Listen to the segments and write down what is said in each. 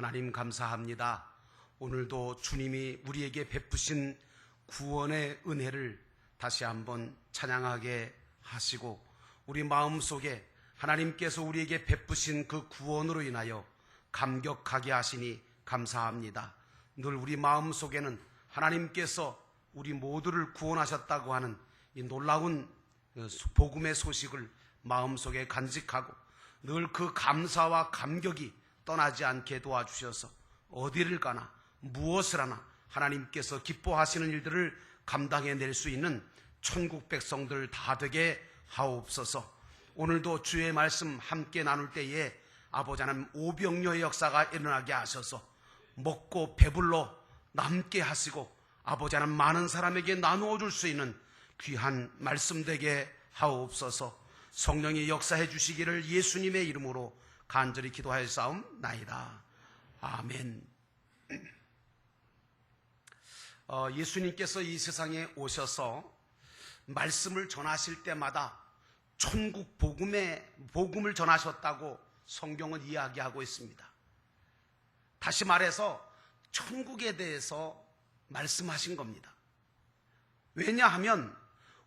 하나님 감사합니다. 오늘도 주님이 우리에게 베푸신 구원의 은혜를 다시 한번 찬양하게 하시고 우리 마음속에 하나님께서 우리에게 베푸신 그 구원으로 인하여 감격하게 하시니 감사합니다. 늘 우리 마음속에는 하나님께서 우리 모두를 구원하셨다고 하는 이 놀라운 복음의 소식을 마음속에 간직하고 늘 그 감사와 감격이 떠나지 않게 도와주셔서 어디를 가나 무엇을 하나 하나님께서 기뻐하시는 일들을 감당해낼 수 있는 천국 백성들 다 되게 하옵소서. 오늘도 주의 말씀 함께 나눌 때에 아버지 하나님 오병이어의 역사가 일어나게 하셔서 먹고 배불러 남게 하시고 아버지 하나님 많은 사람에게 나누어 줄 수 있는 귀한 말씀 되게 하옵소서. 성령이 역사해 주시기를 예수님의 이름으로 간절히 기도하여 싸움나이다. 아멘. 예수님께서 이 세상에 오셔서 말씀을 전하실 때마다 천국 복음을 전하셨다고 성경은 이야기하고 있습니다. 다시 말해서 천국에 대해서 말씀하신 겁니다. 왜냐하면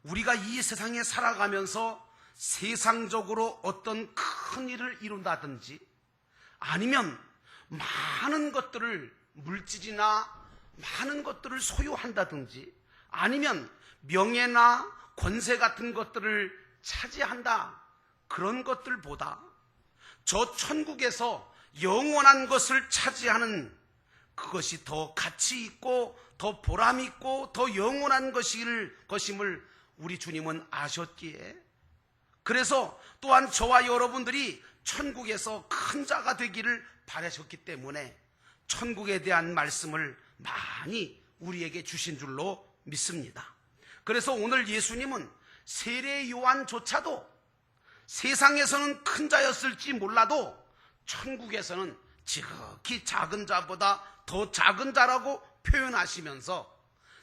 우리가 이 세상에 살아가면서 세상적으로 어떤 큰 일을 이룬다든지 아니면 많은 것들을 물질이나 많은 것들을 소유한다든지 아니면 명예나 권세 같은 것들을 차지한다, 그런 것들보다 저 천국에서 영원한 것을 차지하는 그것이 더 가치 있고 더 보람 있고 더 영원한 것임을 우리 주님은 아셨기에, 그래서 또한 저와 여러분들이 천국에서 큰 자가 되기를 바라셨기 때문에 천국에 대한 말씀을 많이 우리에게 주신 줄로 믿습니다. 그래서 오늘 예수님은 세례 요한조차도 세상에서는 큰 자였을지 몰라도 천국에서는 지극히 작은 자보다 더 작은 자라고 표현하시면서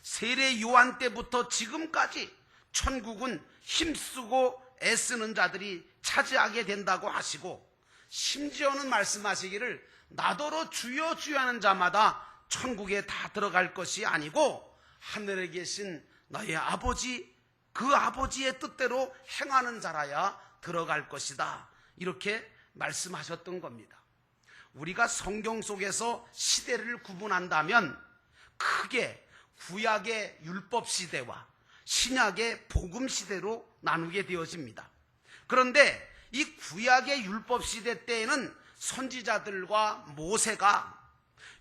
세례 요한 때부터 지금까지 천국은 힘쓰고 애쓰는 자들이 차지하게 된다고 하시고, 심지어는 말씀하시기를 나더러 주여 주여 하는 자마다 천국에 다 들어갈 것이 아니고 하늘에 계신 너의 아버지, 그 아버지의 뜻대로 행하는 자라야 들어갈 것이다, 이렇게 말씀하셨던 겁니다. 우리가 성경 속에서 시대를 구분한다면 크게 구약의 율법 시대와 신약의 복음 시대로 나누게 되어집니다. 그런데 이 구약의 율법 시대 때에는 선지자들과 모세가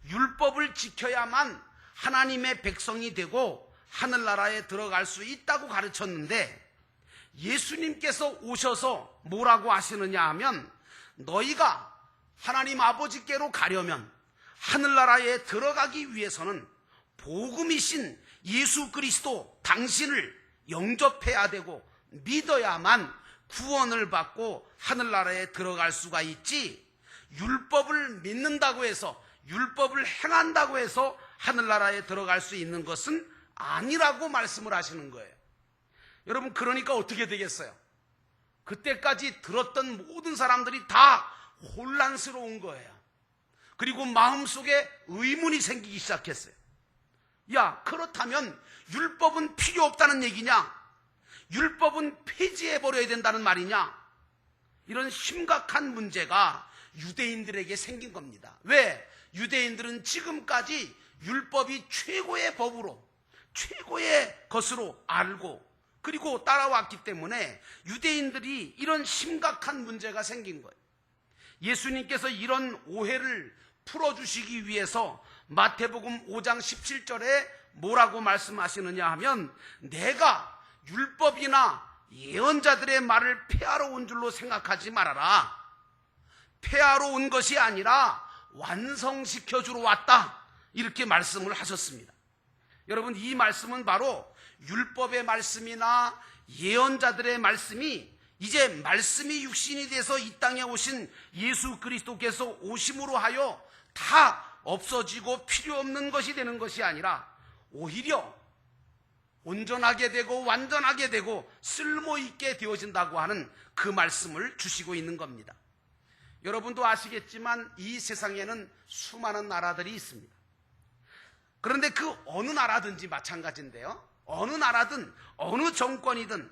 율법을 지켜야만 하나님의 백성이 되고 하늘나라에 들어갈 수 있다고 가르쳤는데, 예수님께서 오셔서 뭐라고 하시느냐 하면 너희가 하나님 아버지께로 가려면 하늘나라에 들어가기 위해서는 복음이신 예수 그리스도 당신을 영접해야 되고 믿어야만 구원을 받고 하늘나라에 들어갈 수가 있지, 율법을 믿는다고 해서 율법을 행한다고 해서 하늘나라에 들어갈 수 있는 것은 아니라고 말씀을 하시는 거예요. 여러분, 그러니까 어떻게 되겠어요? 그때까지 들었던 모든 사람들이 다 혼란스러운 거예요. 그리고 마음속에 의문이 생기기 시작했어요. 야, 그렇다면 율법은 필요 없다는 얘기냐? 율법은 폐지해버려야 된다는 말이냐? 이런 심각한 문제가 유대인들에게 생긴 겁니다. 왜? 유대인들은 지금까지 율법이 최고의 법으로, 최고의 것으로 알고 그리고 따라왔기 때문에 유대인들이 이런 심각한 문제가 생긴 거예요. 예수님께서 이런 오해를 풀어주시기 위해서 마태복음 5장 17절에 뭐라고 말씀하시느냐 하면, 내가 율법이나 예언자들의 말을 폐하러 온 줄로 생각하지 말아라. 폐하러 온 것이 아니라 완성시켜 주러 왔다, 이렇게 말씀을 하셨습니다. 여러분, 이 말씀은 바로 율법의 말씀이나 예언자들의 말씀이 이제 말씀이 육신이 돼서 이 땅에 오신 예수 그리스도께서 오심으로 하여 다 없어지고 필요 없는 것이 되는 것이 아니라 오히려 온전하게 되고 완전하게 되고 쓸모있게 되어진다고 하는 그 말씀을 주시고 있는 겁니다. 여러분도 아시겠지만 이 세상에는 수많은 나라들이 있습니다. 그런데 그 어느 나라든지 마찬가지인데요. 어느 나라든 어느 정권이든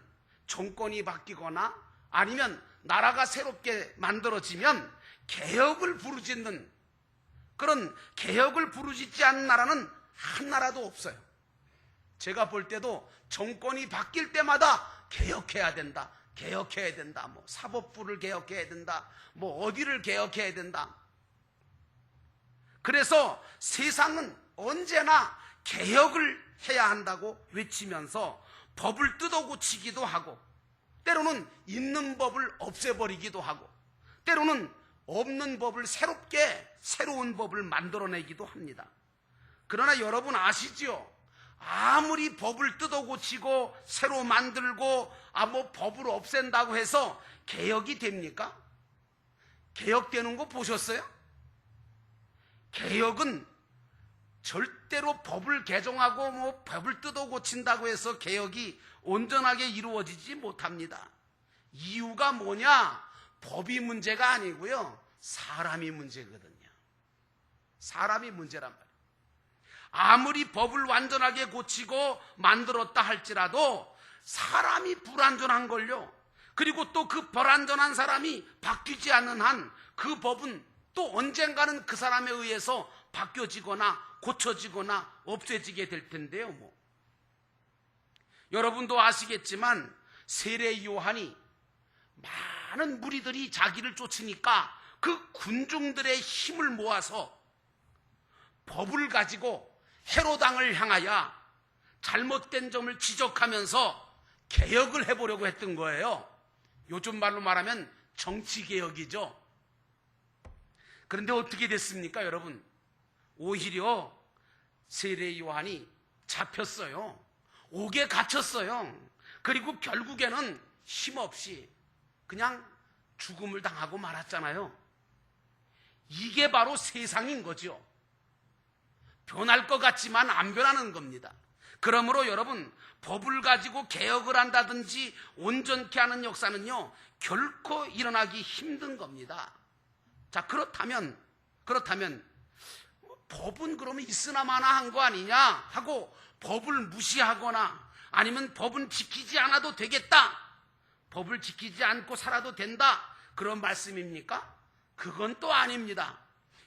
정권이 바뀌거나 아니면 나라가 새롭게 만들어지면 개혁을 부르짖는, 그런 개혁을 부르짖지 않는 나라는 한 나라도 없어요. 제가 볼 때도 정권이 바뀔 때마다 개혁해야 된다, 개혁해야 된다, 뭐 사법부를 개혁해야 된다, 뭐 어디를 개혁해야 된다. 그래서 세상은 언제나 개혁을 해야 한다고 외치면서 법을 뜯어고치기도 하고, 때로는 있는 법을 없애버리기도 하고, 때로는 없는 법을 새롭게 새로운 법을 만들어내기도 합니다. 그러나 여러분 아시죠? 아무리 법을 뜯어고치고 새로 만들고 뭐 법을 없앤다고 해서 개혁이 됩니까? 개혁되는 거 보셨어요? 개혁은 절대로 법을 개정하고 뭐 법을 뜯어고친다고 해서 개혁이 온전하게 이루어지지 못합니다. 이유가 뭐냐? 법이 문제가 아니고요, 사람이 문제거든요. 사람이 문제란 말이에요. 아무리 법을 완전하게 고치고 만들었다 할지라도 사람이 불완전한걸요. 그리고 또 그 불완전한 사람이 바뀌지 않는 한 그 법은 또 언젠가는 그 사람에 의해서 바뀌어지거나 고쳐지거나 없애지게 될 텐데요. 여러분도 아시겠지만 세례 요한이 많은 무리들이 자기를 쫓으니까 그 군중들의 힘을 모아서 법을 가지고 헤롯 왕을 향하여 잘못된 점을 지적하면서 개혁을 해보려고 했던 거예요. 요즘 말로 말하면 정치개혁이죠. 그런데 어떻게 됐습니까, 여러분? 오히려 세례 요한이 잡혔어요. 옥에 갇혔어요. 그리고 결국에는 힘없이 그냥 죽음을 당하고 말았잖아요. 이게 바로 세상인 거죠. 변할 것 같지만 안 변하는 겁니다. 그러므로 여러분, 법을 가지고 개혁을 한다든지 온전케 하는 역사는요, 결코 일어나기 힘든 겁니다. 자, 그렇다면 법은 그러면 있으나 마나 한 거 아니냐 하고 법을 무시하거나 아니면 법은 지키지 않아도 되겠다, 법을 지키지 않고 살아도 된다, 그런 말씀입니까? 그건 또 아닙니다.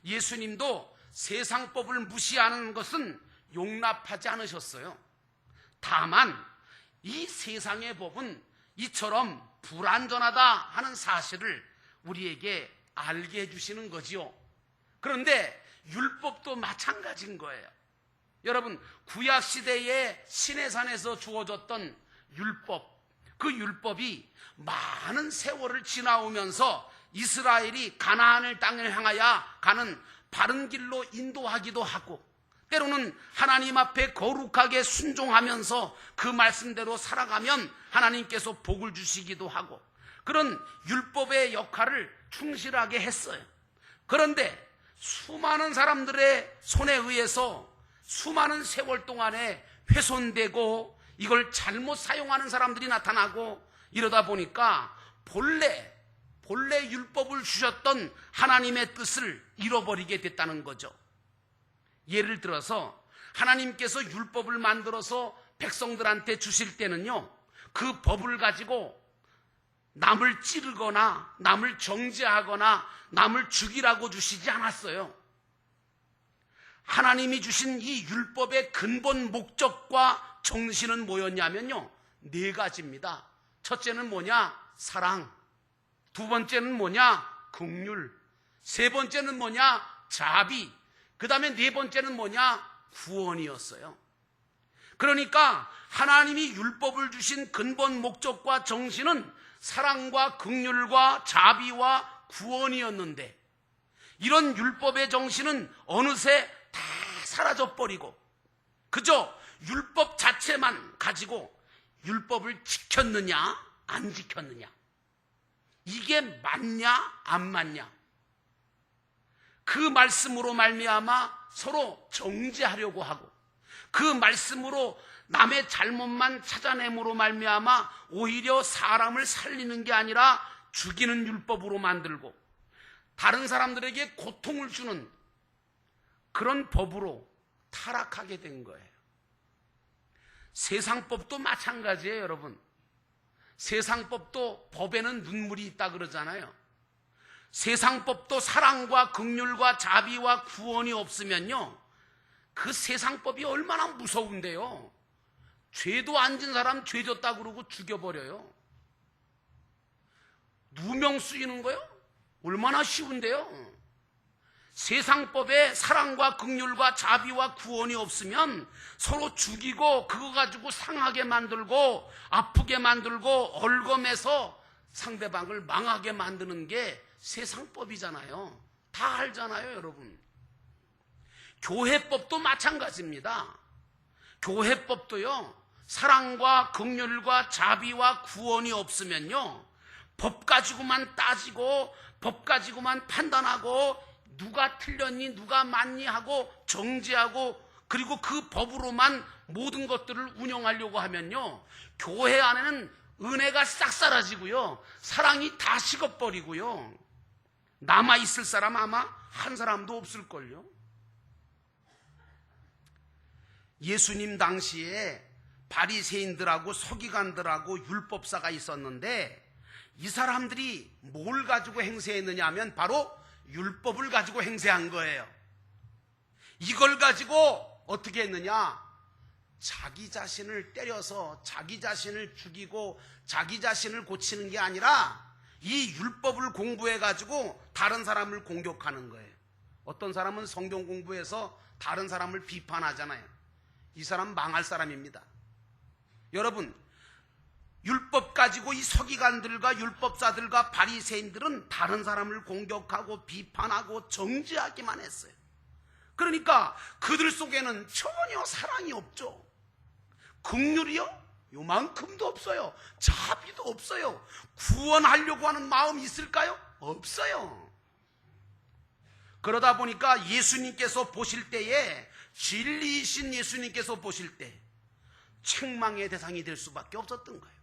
예수님도 세상 법을 무시하는 것은 용납하지 않으셨어요. 다만 이 세상의 법은 이처럼 불완전하다 하는 사실을 우리에게 알게 해주시는 거지요. 그런데 율법도 마찬가지인 거예요. 여러분, 구약시대에 시내산에서 주어졌던 율법, 그 율법이 많은 세월을 지나오면서 이스라엘이 가나안을 땅을 향하여 가는 바른 길로 인도하기도 하고, 때로는 하나님 앞에 거룩하게 순종하면서 그 말씀대로 살아가면 하나님께서 복을 주시기도 하고, 그런 율법의 역할을 충실하게 했어요. 그런데 수많은 사람들의 손에 의해서 수많은 세월 동안에 훼손되고 이걸 잘못 사용하는 사람들이 나타나고, 이러다 보니까 본래 율법을 주셨던 하나님의 뜻을 잃어버리게 됐다는 거죠. 예를 들어서 하나님께서 율법을 만들어서 백성들한테 주실 때는요, 그 법을 가지고 남을 찌르거나 남을 정죄하거나 남을 죽이라고 주시지 않았어요. 하나님이 주신 이 율법의 근본 목적과 정신은 뭐였냐면요, 4가지입니다. 첫째는 뭐냐? 사랑. 두 번째는 뭐냐? 긍휼. 세 번째는 뭐냐? 자비. 그 다음에 4번째는 뭐냐? 구원이었어요. 그러니까 하나님이 율법을 주신 근본 목적과 정신은 사랑과 긍휼과 자비와 구원이었는데, 이런 율법의 정신은 어느새 다 사라져버리고 그저 율법 자체만 가지고 율법을 지켰느냐 안 지켰느냐, 이게 맞냐 안 맞냐, 그 말씀으로 말미암아 서로 정죄하려고 하고, 그 말씀으로 남의 잘못만 찾아냄으로 말미암아 오히려 사람을 살리는 게 아니라 죽이는 율법으로 만들고, 다른 사람들에게 고통을 주는 그런 법으로 타락하게 된 거예요. 세상법도 마찬가지예요, 여러분. 세상법도 법에는 눈물이 있다 그러잖아요. 세상법도 사랑과 긍휼과 자비와 구원이 없으면요, 그 세상법이 얼마나 무서운데요. 죄도 안 진 사람 죄 졌다 그러고 죽여버려요. 누명 쓰이는 거요? 얼마나 쉬운데요. 세상법에 사랑과 긍휼과 자비와 구원이 없으면 서로 죽이고 그거 가지고 상하게 만들고 아프게 만들고 얼검해서 상대방을 망하게 만드는 게 세상법이잖아요. 다 알잖아요, 여러분. 교회법도 마찬가지입니다. 교회법도요, 사랑과 긍휼과 자비와 구원이 없으면요, 법 가지고만 따지고 법 가지고만 판단하고 누가 틀렸니 누가 맞니 하고 정죄하고 그리고 그 법으로만 모든 것들을 운영하려고 하면요, 교회 안에는 은혜가 싹 사라지고요, 사랑이 다 식어버리고요, 남아있을 사람 아마 한 사람도 없을걸요. 예수님 당시에 바리새인들하고 서기관들하고 율법사가 있었는데, 이 사람들이 뭘 가지고 행세했느냐 하면 바로 율법을 가지고 행세한 거예요. 이걸 가지고 어떻게 했느냐, 자기 자신을 때려서 자기 자신을 죽이고 자기 자신을 고치는 게 아니라 이 율법을 공부해 가지고 다른 사람을 공격하는 거예요. 어떤 사람은 성경 공부해서 다른 사람을 비판하잖아요. 이 사람 망할 사람입니다. 여러분, 율법 가지고 이 서기관들과 율법사들과 바리새인들은 다른 사람을 공격하고 비판하고 정죄하기만 했어요. 그러니까 그들 속에는 전혀 사랑이 없죠. 긍휼이요? 요만큼도 없어요. 자비도 없어요. 구원하려고 하는 마음이 있을까요? 없어요. 그러다 보니까 예수님께서 보실 때에, 진리이신 예수님께서 보실 때 책망의 대상이 될 수밖에 없었던 거예요.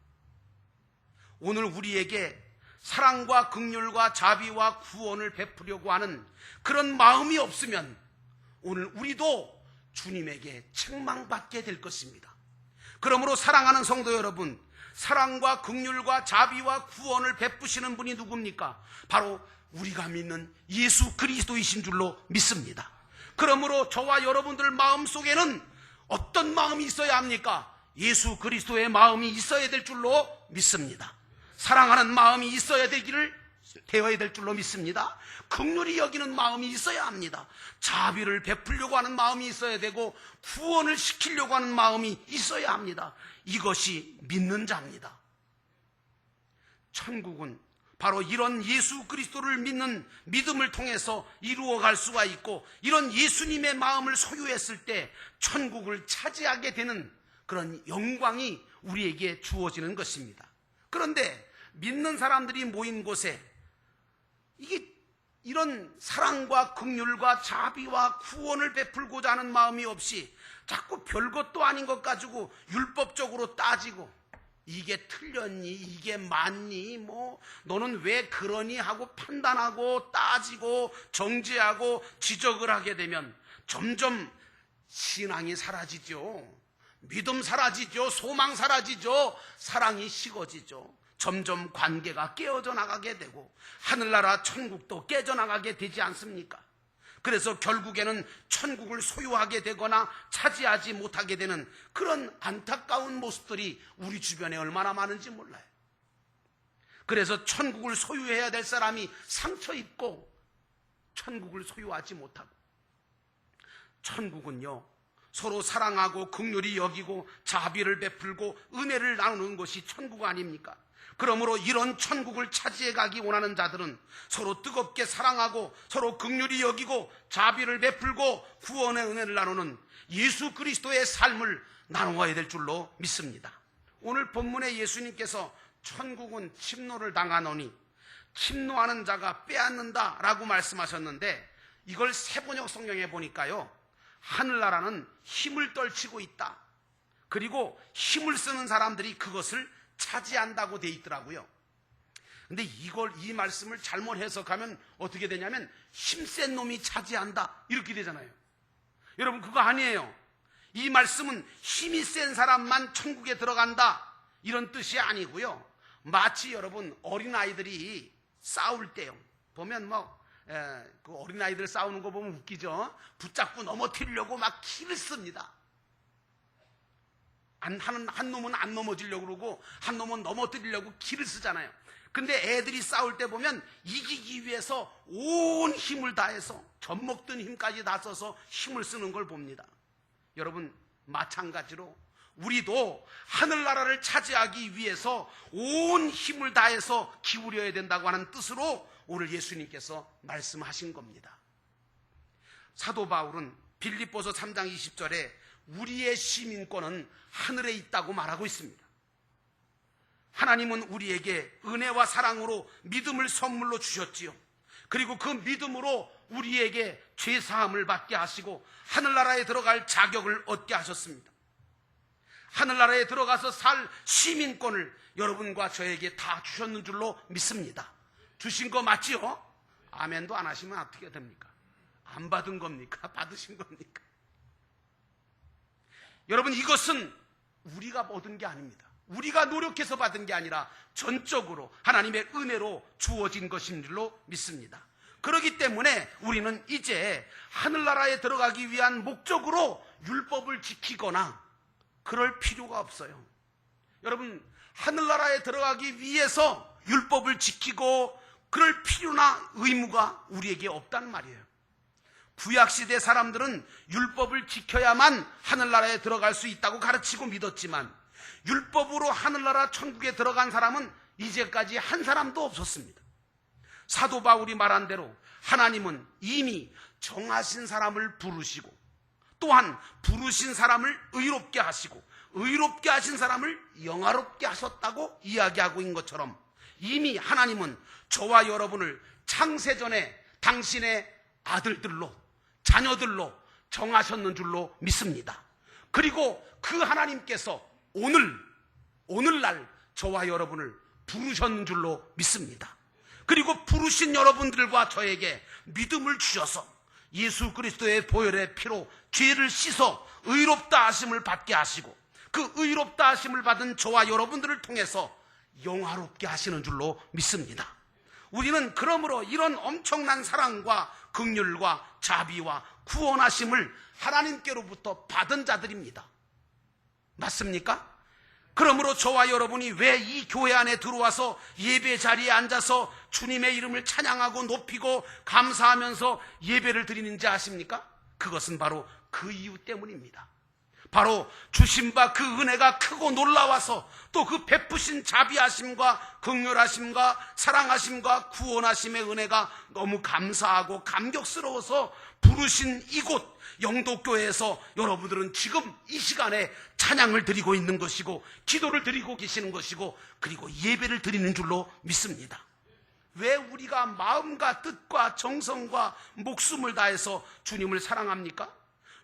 오늘 우리에게 사랑과 긍휼과 자비와 구원을 베푸려고 하는 그런 마음이 없으면 오늘 우리도 주님에게 책망받게 될 것입니다. 그러므로 사랑하는 성도 여러분, 사랑과 긍휼과 자비와 구원을 베푸시는 분이 누굽니까? 바로 우리가 믿는 예수 그리스도이신 줄로 믿습니다. 그러므로 저와 여러분들 마음속에는 어떤 마음이 있어야 합니까? 예수 그리스도의 마음이 있어야 될 줄로 믿습니다. 사랑하는 마음이 되어야 될 줄로 믿습니다. 긍휼히 여기는 마음이 있어야 합니다. 자비를 베풀려고 하는 마음이 있어야 되고 구원을 시키려고 하는 마음이 있어야 합니다. 이것이 믿는 자입니다. 천국은 바로 이런 예수 그리스도를 믿는 믿음을 통해서 이루어갈 수가 있고, 이런 예수님의 마음을 소유했을 때 천국을 차지하게 되는 그런 영광이 우리에게 주어지는 것입니다. 그런데 믿는 사람들이 모인 곳에 이런 사랑과 긍휼과 자비와 구원을 베풀고자 하는 마음이 없이 자꾸 별것도 아닌 것 가지고 율법적으로 따지고, 이게 틀렸니 이게 맞니 너는 왜 그러니 하고 판단하고 따지고 정죄하고 지적을 하게 되면 점점 신앙이 사라지죠. 믿음 사라지죠. 소망 사라지죠. 사랑이 식어지죠. 점점 관계가 깨어져 나가게 되고 하늘나라 천국도 깨져나가게 되지 않습니까? 그래서 결국에는 천국을 소유하게 되거나 차지하지 못하게 되는 그런 안타까운 모습들이 우리 주변에 얼마나 많은지 몰라요. 그래서 천국을 소유해야 될 사람이 상처 입고 천국을 소유하지 못하고, 천국은요 서로 사랑하고 긍휼히 여기고 자비를 베풀고 은혜를 나누는 것이 천국 아닙니까? 그러므로 이런 천국을 차지해 가기 원하는 자들은 서로 뜨겁게 사랑하고 서로 긍휼히 여기고 자비를 베풀고 구원의 은혜를 나누는 예수 그리스도의 삶을 나누어야 될 줄로 믿습니다. 오늘 본문에 예수님께서 천국은 침노를 당하노니 침노하는 자가 빼앗는다 라고 말씀하셨는데, 이걸 세번역 성경에 보니까요, 하늘나라는 힘을 떨치고 있다, 그리고 힘을 쓰는 사람들이 그것을 차지한다고 돼 있더라고요. 근데 이 말씀을 잘못 해석하면 어떻게 되냐면 힘센 놈이 차지한다 이렇게 되잖아요. 여러분, 그거 아니에요. 이 말씀은 힘이 센 사람만 천국에 들어간다 이런 뜻이 아니고요. 마치 여러분 어린아이들이 싸울 때요, 보면 그 어린아이들 싸우는 거 보면 웃기죠. 붙잡고 넘어뜨리려고 막 키를 씁니다. 한 놈은 안 넘어지려고 그러고 한 놈은 넘어뜨리려고 키를 쓰잖아요. 근데 애들이 싸울 때 보면 이기기 위해서 온 힘을 다해서 젖먹던 힘까지 다 써서 힘을 쓰는 걸 봅니다. 여러분, 마찬가지로 우리도 하늘나라를 차지하기 위해서 온 힘을 다해서 기울여야 된다고 하는 뜻으로 오늘 예수님께서 말씀하신 겁니다. 사도 바울은 빌립보서 3장 20절에 우리의 시민권은 하늘에 있다고 말하고 있습니다. 하나님은 우리에게 은혜와 사랑으로 믿음을 선물로 주셨지요. 그리고 그 믿음으로 우리에게 죄사함을 받게 하시고 하늘나라에 들어갈 자격을 얻게 하셨습니다. 하늘나라에 들어가서 살 시민권을 여러분과 저에게 다 주셨는 줄로 믿습니다. 주신 거 맞지요? 아멘도 안 하시면 어떻게 됩니까? 안 받은 겁니까? 받으신 겁니까? 여러분, 이것은 우리가 얻은 게 아닙니다. 우리가 노력해서 받은 게 아니라 전적으로 하나님의 은혜로 주어진 것인 줄로 믿습니다. 그렇기 때문에 우리는 이제 하늘나라에 들어가기 위한 목적으로 율법을 지키거나 그럴 필요가 없어요. 여러분, 하늘나라에 들어가기 위해서 율법을 지키고 그럴 필요나 의무가 우리에게 없단 말이에요. 구약시대 사람들은 율법을 지켜야만 하늘나라에 들어갈 수 있다고 가르치고 믿었지만 율법으로 하늘나라 천국에 들어간 사람은 이제까지 한 사람도 없었습니다. 사도 바울이 말한 대로 하나님은 이미 정하신 사람을 부르시고 또한 부르신 사람을 의롭게 하시고 의롭게 하신 사람을 영화롭게 하셨다고 이야기하고 있는 것처럼 이미 하나님은 저와 여러분을 창세전에 당신의 아들들로 자녀들로 정하셨는 줄로 믿습니다. 그리고 그 하나님께서 오늘날 저와 여러분을 부르셨는 줄로 믿습니다. 그리고 부르신 여러분들과 저에게 믿음을 주셔서 예수 그리스도의 보혈의 피로 죄를 씻어 의롭다 하심을 받게 하시고 그 의롭다 하심을 받은 저와 여러분들을 통해서 영화롭게 하시는 줄로 믿습니다. 우리는 그러므로 이런 엄청난 사랑과 긍휼과 자비와 구원하심을 하나님께로부터 받은 자들입니다. 맞습니까? 그러므로 저와 여러분이 왜 이 교회 안에 들어와서 예배 자리에 앉아서 주님의 이름을 찬양하고 높이고 감사하면서 예배를 드리는지 아십니까? 그것은 바로 그 이유 때문입니다. 바로 주신 바 그 은혜가 크고 놀라워서 또 그 베푸신 자비하심과 긍휼하심과 사랑하심과 구원하심의 은혜가 너무 감사하고 감격스러워서 부르신 이곳 영도교회에서 여러분들은 지금 이 시간에 찬양을 드리고 있는 것이고 기도를 드리고 계시는 것이고 그리고 예배를 드리는 줄로 믿습니다. 왜 우리가 마음과 뜻과 정성과 목숨을 다해서 주님을 사랑합니까?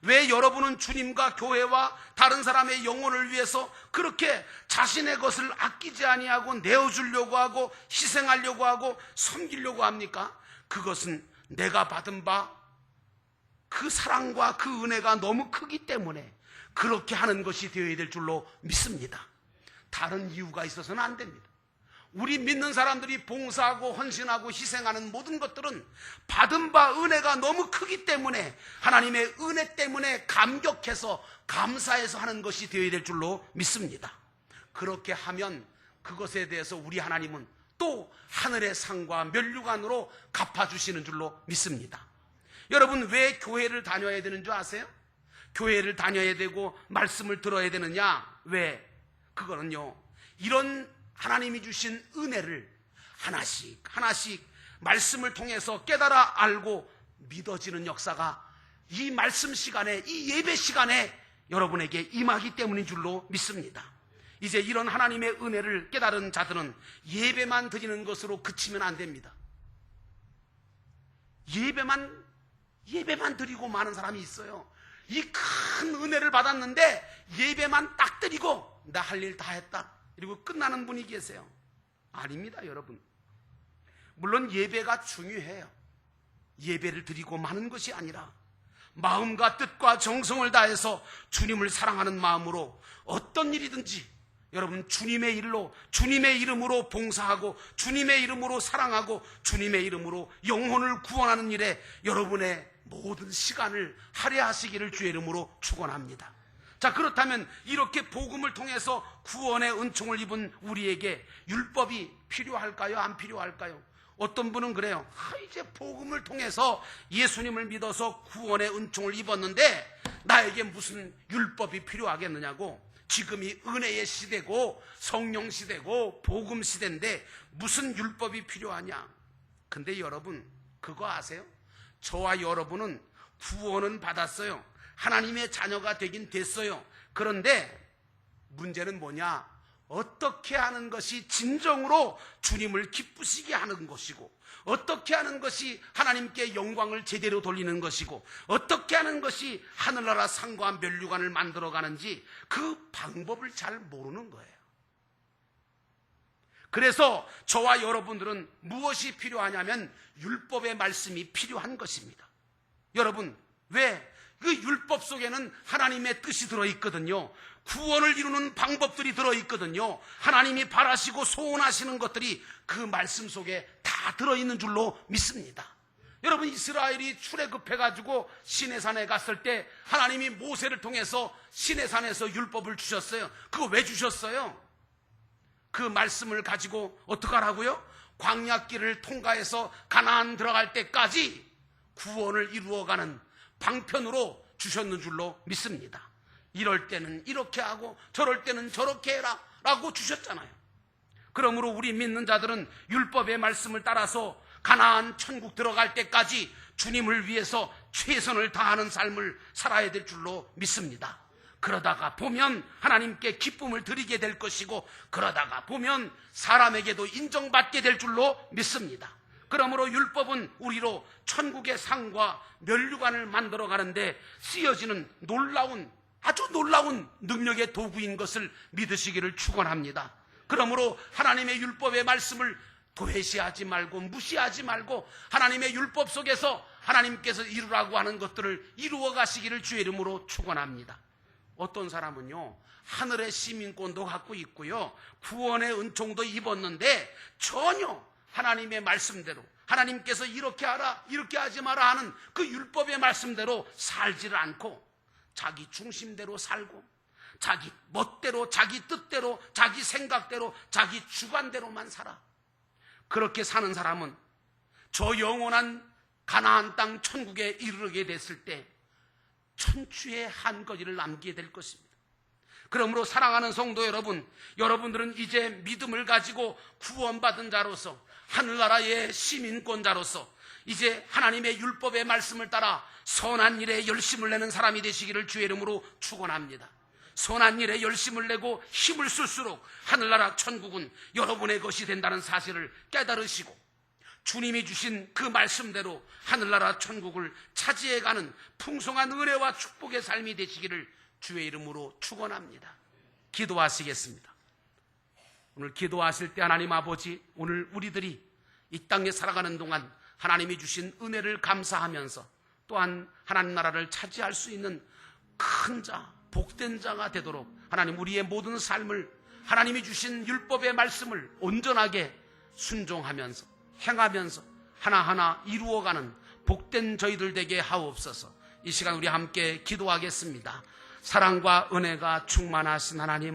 왜 여러분은 주님과 교회와 다른 사람의 영혼을 위해서 그렇게 자신의 것을 아끼지 아니하고 내어주려고 하고 희생하려고 하고 섬기려고 합니까? 그것은 내가 받은 바 그 사랑과 그 은혜가 너무 크기 때문에 그렇게 하는 것이 되어야 될 줄로 믿습니다. 다른 이유가 있어서는 안 됩니다. 우리 믿는 사람들이 봉사하고 헌신하고 희생하는 모든 것들은 받은 바 은혜가 너무 크기 때문에 하나님의 은혜 때문에 감격해서 감사해서 하는 것이 되어야 될 줄로 믿습니다. 그렇게 하면 그것에 대해서 우리 하나님은 또 하늘의 상과 면류관으로 갚아주시는 줄로 믿습니다. 여러분, 왜 교회를 다녀야 되는 줄 아세요? 교회를 다녀야 되고 말씀을 들어야 되느냐? 왜? 그거는요, 이런 하나님이 주신 은혜를 하나씩 말씀을 통해서 깨달아 알고 믿어지는 역사가 이 말씀 시간에, 이 예배 시간에 여러분에게 임하기 때문인 줄로 믿습니다. 이제 이런 하나님의 은혜를 깨달은 자들은 예배만 드리는 것으로 그치면 안 됩니다. 예배만 드리고 마는 사람이 있어요. 이 큰 은혜를 받았는데 예배만 딱 드리고 나 할 일 다 했다, 그리고 끝나는 분이 계세요. 아닙니다, 여러분. 물론 예배가 중요해요. 예배를 드리고 마는 것이 아니라 마음과 뜻과 정성을 다해서 주님을 사랑하는 마음으로 어떤 일이든지 여러분 주님의 일로, 주님의 이름으로 봉사하고 주님의 이름으로 사랑하고 주님의 이름으로 영혼을 구원하는 일에 여러분의 모든 시간을 할애하시기를 주의 이름으로 축원합니다. 자, 그렇다면 이렇게 복음을 통해서 구원의 은총을 입은 우리에게 율법이 필요할까요? 안 필요할까요? 어떤 분은 그래요. 이제 복음을 통해서 예수님을 믿어서 구원의 은총을 입었는데 나에게 무슨 율법이 필요하겠느냐고. 지금이 은혜의 시대고 성령 시대고 복음 시대인데 무슨 율법이 필요하냐. 근데 여러분 그거 아세요? 저와 여러분은 구원은 받았어요. 하나님의 자녀가 되긴 됐어요. 그런데 문제는 뭐냐? 어떻게 하는 것이 진정으로 주님을 기쁘시게 하는 것이고, 어떻게 하는 것이 하나님께 영광을 제대로 돌리는 것이고, 어떻게 하는 것이 하늘나라 상과 면류관을 만들어가는지 그 방법을 잘 모르는 거예요. 그래서 저와 여러분들은 무엇이 필요하냐면 율법의 말씀이 필요한 것입니다. 여러분, 왜? 그 율법 속에는 하나님의 뜻이 들어있거든요. 구원을 이루는 방법들이 들어있거든요. 하나님이 바라시고 소원하시는 것들이 그 말씀 속에 다 들어있는 줄로 믿습니다. 여러분, 이스라엘이 출애굽해가지고 시내산에 갔을 때 하나님이 모세를 통해서 시내산에서 율법을 주셨어요. 그거 왜 주셨어요? 그 말씀을 가지고 어떡하라고요? 광야길을 통과해서 가나안 들어갈 때까지 구원을 이루어가는 방편으로 주셨는 줄로 믿습니다. 이럴 때는 이렇게 하고 저럴 때는 저렇게 해라 라고 주셨잖아요. 그러므로 우리 믿는 자들은 율법의 말씀을 따라서 가나안 천국 들어갈 때까지 주님을 위해서 최선을 다하는 삶을 살아야 될 줄로 믿습니다. 그러다가 보면 하나님께 기쁨을 드리게 될 것이고, 그러다가 보면 사람에게도 인정받게 될 줄로 믿습니다. 그러므로 율법은 우리로 천국의 상과 면류관을 만들어가는데 쓰여지는 아주 놀라운 능력의 도구인 것을 믿으시기를 축원합니다. 그러므로 하나님의 율법의 말씀을 도외시하지 말고 무시하지 말고 하나님의 율법 속에서 하나님께서 이루라고 하는 것들을 이루어 가시기를 주의 이름으로 축원합니다. 어떤 사람은요, 하늘의 시민권도 갖고 있고요, 구원의 은총도 입었는데 전혀 하나님의 말씀대로, 하나님께서 이렇게 하라 이렇게 하지 마라 하는 그 율법의 말씀대로 살지를 않고 자기 중심대로 살고 자기 멋대로, 자기 뜻대로, 자기 생각대로, 자기 주관대로만 살아. 그렇게 사는 사람은 저 영원한 가나안 땅 천국에 이르게 됐을 때 천추의 한거지를 남기게 될 것입니다. 그러므로 사랑하는 성도 여러분, 여러분들은 이제 믿음을 가지고 구원받은 자로서, 하늘나라의 시민권자로서 이제 하나님의 율법의 말씀을 따라 선한 일에 열심을 내는 사람이 되시기를 주의 이름으로 축원합니다. 선한 일에 열심을 내고 힘을 쓸수록 하늘나라 천국은 여러분의 것이 된다는 사실을 깨달으시고 주님이 주신 그 말씀대로 하늘나라 천국을 차지해가는 풍성한 은혜와 축복의 삶이 되시기를 주의 이름으로 축원합니다. 기도하시겠습니다. 오늘 기도하실 때 하나님 아버지, 오늘 우리들이 이 땅에 살아가는 동안 하나님이 주신 은혜를 감사하면서 또한 하나님 나라를 차지할 수 있는 큰 자, 복된 자가 되도록 하나님 우리의 모든 삶을 하나님이 주신 율법의 말씀을 온전하게 순종하면서 행하면서 하나하나 이루어가는 복된 저희들 되게 하옵소서. 이 시간 우리 함께 기도하겠습니다. 사랑과 은혜가 충만하신 하나님,